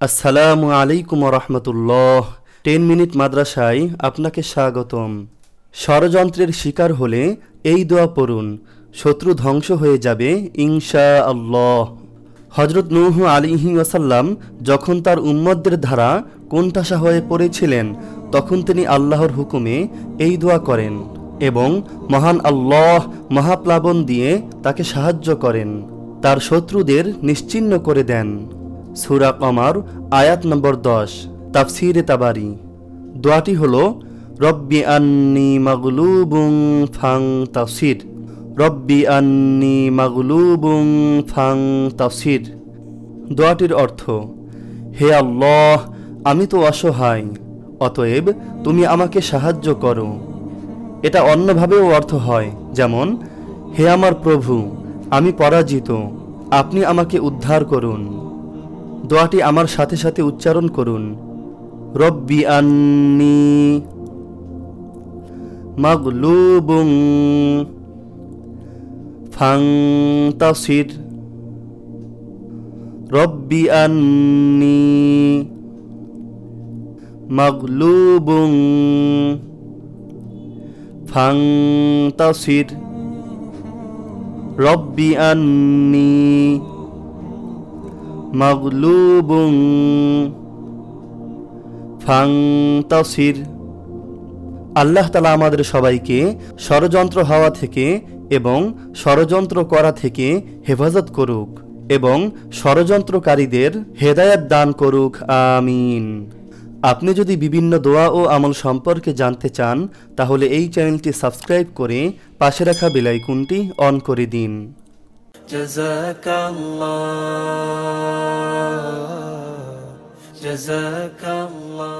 আসসালামু আলাইকুম রহমতুল্লাহ। 10 মিনিট মাদ্রাসায় আপনাকে স্বাগতম। ষড়যন্ত্রের শিকার হলে এই দোয়া পড়ুন, শত্রু ধ্বংস হয়ে যাবে ইনশাআল্লাহ। হযরত নূহ আলাইহি ওয়াসাল্লাম যখন তার উম্মতদের দ্বারা কোণঠাসা হয়ে পড়েছিলেন, তখন তিনি আল্লাহর হুকুমে এই দোয়া করেন এবং মহান আল্লাহ মহাপ্লাবন দিয়ে তাকে সাহায্য করেন, তার শত্রুদের নিশ্চিহ্ন করে দেন। সূরা কমার আয়াত নম্বর 10, তাফসীরে তাবারি। দোয়াটি হলো রব্বি আন্নী মাগলুবুন ফান্তাসির। রব্বি আন্নী মাগলুবুন ফান্তাসির। দোয়াটির অর্থ, হে আল্লাহ, আমি তো অসহায়, অতএব তুমি আমাকে সাহায্য করো। এটা অন্যভাবেও অর্থ হয়, যেমন হে আমার প্রভু, আমি পরাজিত, আপনি আমাকে উদ্ধার করুন। দোয়াটি আমার সাথে সাথে উচ্চারণ করুন, রব্বি আন্নী মাগলুবুন ফান্তাসির। রব্বি আন্নী মাগলুবুন ফান্তাসির। রব্বি আন্নী মাগলুবুন ফান্তাসির। আল্লাহ তাআলা আমাদের সবাইকে ষড়যন্ত্র হওয়া থেকে এবং ষড়যন্ত্র করা থেকে হেফাজত করুক এবং ষড়যন্ত্রকারীদের হেদায়েত দান করুক, আমিন। আপনি যদি বিভিন্ন দোয়া ও আমল সম্পর্কে জানতে চান, তাহলে এই চ্যানেলটি সাবস্ক্রাইব করে পাশে রাখা বেল আইকনটি অন করে দিন। জাযাকাল্লাহ, জাযাকাল্লাহ।